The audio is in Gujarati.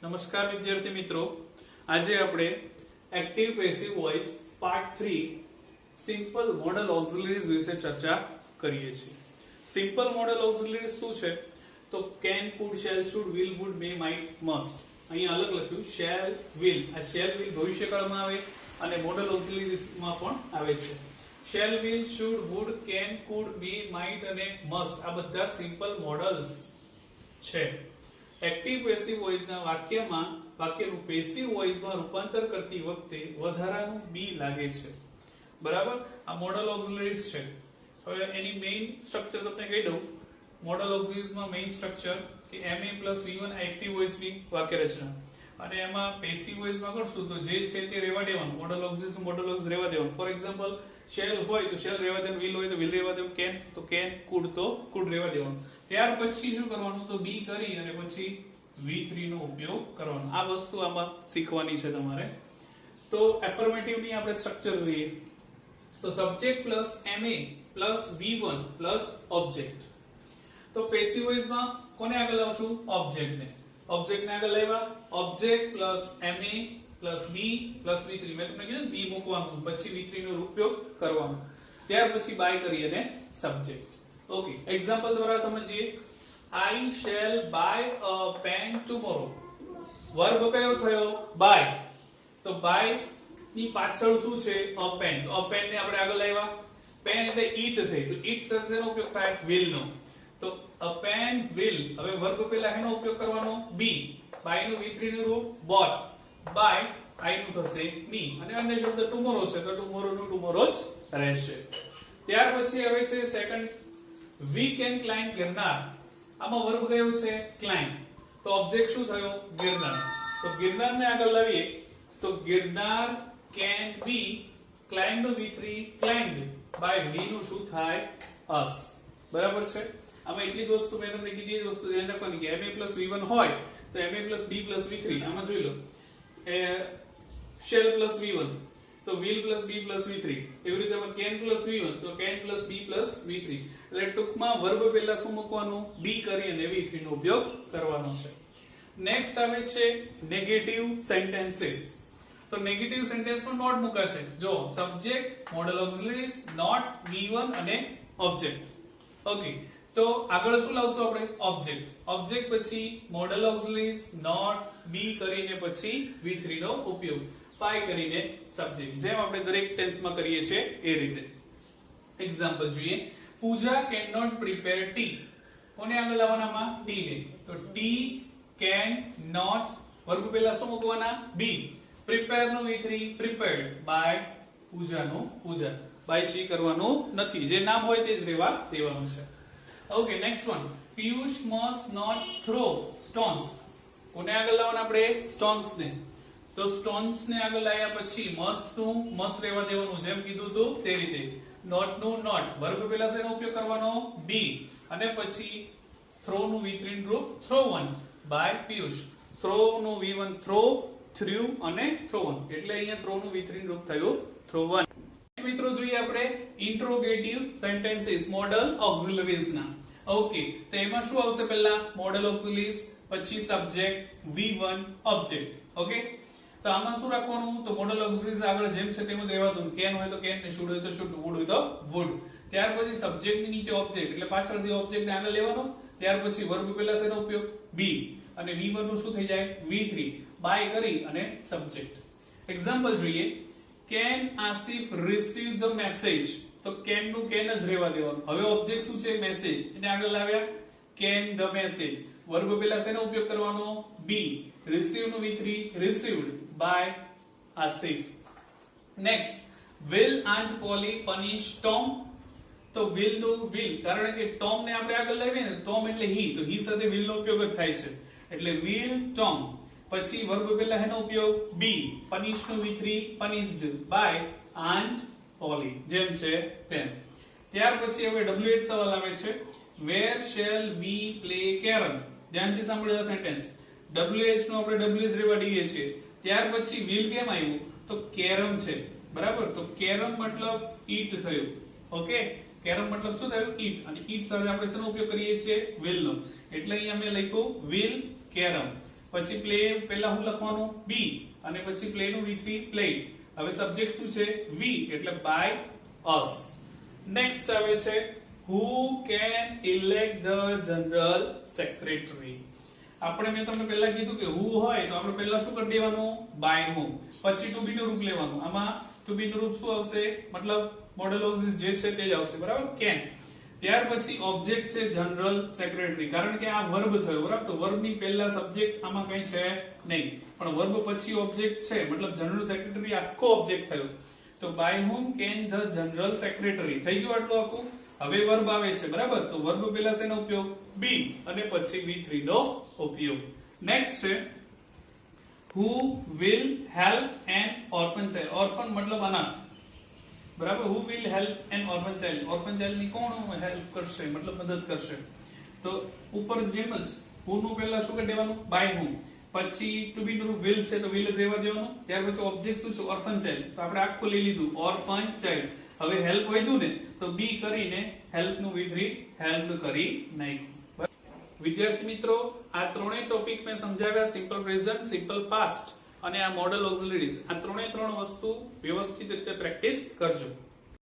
નમસ્કાર વિદ્યાર્થી મિત્રો, આજે આપણે active passive voice part 3 simple modal auxiliaries વિશે ચર્ચા કરીએ છીએ. સિમ્પલ મોડલ ઓક્સિલરીઝ શું છે? તો can, could, shall, should, will, would, may, might, must. અહીંયા અલગ લખ્યું શેલ, વિલ. આ શેલ વિલ ભવિષ્યકાળમાં આવે અને મોડલ ઓક્સિલરીઝમાં પણ આવે છે. Shall, will, should, would, can, could, may, might અને મસ્ટ આ બધા સિમ્પલ મોડલ્સ છે. એક્ટિવ પેસિવ વોઇસ ના વાક્યનું પેસિવ વોઇસમાં રૂપાંતર કરતી વખતે વધારાનું બી લાગે છે. બરાબર, આ મોડલ ઓક્સિલરીઝ છે. હવે એની મેઇન સ્ટ્રક્ચર તમને કહી દઉં. મોડલ ઓક્સિલરીઝમાં મેઇન સ્ટ્રક્ચર કે ma + v1 એક્ટિવ વોઇસની વાક્ય રચના, અને એમાં પેસિવ વોઇસમાં કરશું તો જે છે તે રહેવા દેવાનું. મોડલ ઓક્સિલરીઝ રહેવા દેવાનું. ફોર એક્ઝામ્પલ શેલ હોય તો શેલ રહેવા દેવાનું, વિલ હોય તો વિલ રહેવા દેવાનું, કેન તો કેન, કુડ તો કુડ રહેવા દેવાનું. ત્યાર પછી શું કરવાનું? તો બી કરી અને પછી v3 નો ઉપયોગ કરવાનો. આ વસ્તુ આમાં શીખવાની છે તમારે. તો એફર્મેટિવ ની આપણે સ્ટ્રક્ચર જોઈએ તો સબ્જેક્ટ + ma + v1 + ઓબ્જેક્ટ. તો પેસિવ વોઇસ માં કોને આગળ લાવશું? ઓબ્જેક્ટ ને. ઓબ્જેક્ટ ને આગળ લાવ્યા. Object + ma + b + v3. મેં તમને કીધું b મૂકવાનું પછી v3 નો ઉપયોગ કરવાનો. ત્યાર પછી બાય કરી અને સબ્જેક્ટ. ઓકે, એક્ઝામ્પલ દ્વારા સમજીએ. I shall buy a pen tomorrow. Verb કયો થયો? buy. તો buy ની પાછળ શું છે? a pen. તો a pen ને આપણે આગળ લાવ્યા. pen એટલે eat થઈ. તો eat શબ્દનો ઉપયોગ થાય will નો. તો a pen will. હવે વર્બ પહેલા એનો ઉપયોગ કરવાનો be. buy નું v3 નું રૂપ bought. buy I નું થશે me. અને અન્ય શબ્દ tomorrow છે તો tomorrow નું tomorrow જ રહેશે. ત્યાર પછી આવે છે second. We can climb Girnar. આમાં વર્બ કયો છે? climb. તો ઓબ્જેક્ટ શું થયો? ગિરનાર. તો ગિરનાર ને આગળ લાવીએ તો Girnar can be climb no v3 climbed by we નું શું થાય? us. બરાબર છે. આમાં એટલી જ વસ્તુ મેં તમને કીધી, એ વસ્તુ ધ્યાન રાખવાની કે ma + v1 હોય તો ma + b + v3. આમાં જોઈ લો shall + v1 તો will + b + v3. એવી રીતે can + v1 તો can + b + v3. એટલે ટૂંકમાં વર્બ પહેલા શું મૂકવાનું? બી કરી અને v3 નો ઉપયોગ કરવાનો છે. નેક્સ્ટ આવે છે નેગેટિવ સેન્ટેન્સીસ. તો નેગેટિવ સેન્ટેન્સમાં નોટ મુકાશે. જો સબ્જેક્ટ, મોડલ ઓક્સિલરીઝ, નોટ, v1 અને ઓબ્જેક્ટ. ઓકે, તો આગળ શું લાવશું આપણે? ઓબ્જેક્ટ. ઓબ્જેક્ટ પછી મોડલ ઓક્સિલરીઝ, નોટ, બી કરીને પછી v3 નો ઉપયોગ, પાઈ કરીને સબ્જેક્ટ. જેમ આપણે દરેક ટેન્સમાં કરીએ છીએ એ રીતે. એક્ઝામ્પલ જોઈએ. પૂજા કેન નોટ પ્રિપેર ટી. કોને આગળ લાવવાનામાં? ટી ને. તો ટી કેન નોટ વર્બ પહેલા શું મૂકવાના? બી. પ્રિપેર નો v3 પ્રિપેર્ડ બાય પૂજા નું પૂજા. બાય શી કરવાનું નથી. જે નામ હોય તે જ રહેવા દેવાનું છે. Okay, next one. Piyush must not throw stones. કોને આગળ લાવવાના આપણે? સ્ટોન્સ ને. તો સ્ટોન્સ ને આગળ લાવ્યા પછી મસ્ટ નું મસ્ટ રહેવા દેવાનું, જેમ કીધું હતું તે રીતે. નોટ નું નોટ. વર્બ પહેલા શેનો ઉપયોગ કરવાનો? બી. અને પછી થ્રો નું v3 નું રૂપ thrown બાય પિયુષ. થ્રો નું v1 થ્રો, થ્રુ અને thrown. એટલે અહીંયા થ્રો નું v3 નું રૂપ થયું thrown. મિત્રો જોઈએ આપણે ઇન્ટ્રોગેટિવ સેન્ટેન્સીસ મોડલ ઓક્સિલરીઝ ના. ઓકે, તો એમાં શું આવશે? પહેલા મોડલ ઓક્સિલરીઝ, પછી સબ્જેક્ટ, v1, ઓબ્જેક્ટ. ઓકે, તો આમાં શું રાખવાનું? તો મોડલ ઓક્સિલરીઝ આગળ જેમ છે તેમ જ રહેવા દો. કેન હોય તો કેન, ને શુડ હોય તો શુડ, વુડ હોય તો વુડ. ત્યાર પછી સબ્જેક્ટ ની નીચે ઓબ્જેક્ટ, એટલે પાછળથી ઓબ્જેક્ટ ને આગળ લેવાનો. ત્યાર પછી વર્બ પહેલા શેનો ઉપયોગ? બી. અને v1 નું શું થઈ જાય? v3 બાય કરી અને સબ્જેક્ટ. એક્ઝામ્પલ જોઈએ. Can Asif receive the message? તો can નું can જ રહેવા દેવાનું. હવે ઓબ્જેક્ટ શું છે? મેસેજ. એને આગળ લાવ્યા can the message. વર્બ પહેલા શેનો ઉપયોગ કરવાનો? બી. receive નું v3 received by Asif. Next, will Aunt Polly punish Tom? તો will નું will, કારણ કે Tom ને આપણે આગળ લાવીએ ને, Tom એટલે he, તો he સાથે will નો ઉપયોગ જ થાય છે. એટલે will Tom. પછી વર્બ પહેલા એનો ઉપયોગ બી. punish નું v3 punished by Aunt Polly. જેમ છે તેમ. ત્યાર પછી હવે wh સવાલ આવે છે. where shall we play carrom? ધ્યાનથી સાંભળો સેન્ટેન્સ. wh નો આપણે w જ રહેવા દઈએ છીએ. ત્યાર પછી will કેમ આવ્યું? તો carrom છે. બરાબર, તો carrom મતલબ eat થયું. ઓકે, carrom મતલબ શું થયું? eat. અને eat સાથે આપણે શેનો ઉપયોગ કરીએ છીએ? will નો. એટલે અહીંયા મેં લખ્યું will carrom. પછી પ્લે પહેલા હું લખવાનું બી અને પછી પ્લે નું V3 પ્લેડ. હવે સબ્જેક્ટ શું છે વી એટલે બાય અસ. નેક્સ્ટ આવે છે who can elect the general secretary. આપણે મેં તમને પહેલા કીધું કે who હોય તો આપણે પહેલા શું કરી દેવાનું by whom, પછી to be નું રૂપ લેવાનું. આમાં to be નું રૂપ શું આવશે મતલબ મોડેલ ઓફ જે છે તે જ આવશે બરાબર can. ત્યાર પછી ઓબ્જેક્ટ છે જનરલ સેક્રેટરી, કારણ કે આ વર્બ થયો બરાબર, તો વર્બ ની પહેલા સબ્જેક્ટ આમાં કઈ છે નહીં, પણ વર્બ પછી ઓબ્જેક્ટ છે મતલબ જનરલ સેક્રેટરી આખો ઓબ્જેક્ટ થયો. તો by whom can the general secretary થઈ ગયું આટલું આખું. હવે વર્બ આવે છે બરાબર, તો વર્બ પહેલા શેનો ઉપયોગ be અને પછી V3 નો ઉપયોગ. નેક્સ્ટ છે who will help an orphan child. orphan મતલબ અનાથ બરાબર. who will help an orphan child. orphan child ની કોણ હેલ્પ કરશે મતલબ મદદ કરશે. તો ઉપર જેમ જ who નું પહેલા શું કરી દેવાનું by whom, પછી to be નું will છે તો will રહેવા દેવાનું. ત્યાર પછી ઓબ્જેક્ટ શું છે orphan child, તો આપણે આખું લઈ લીધું orphan child. હવે હેલ્પ વધ્યું ને તો બી કરીને હેલ્પ નું V3 હેલ્પ કરી નાખ્યું. વિદ્યાર્થી મિત્રો, આ ત્રણેય ટોપિક મેં સમજાવ્યા, સિમ્પલ પ્રેઝન્ટ, સિમ્પલ પાસ્ટ અને આ મોડલ ઓક્સિલરીઝ. આ ત્રણે ત્રણ વસ્તુ વ્યવસ્થિત રીતે પ્રેક્ટિસ કરજો.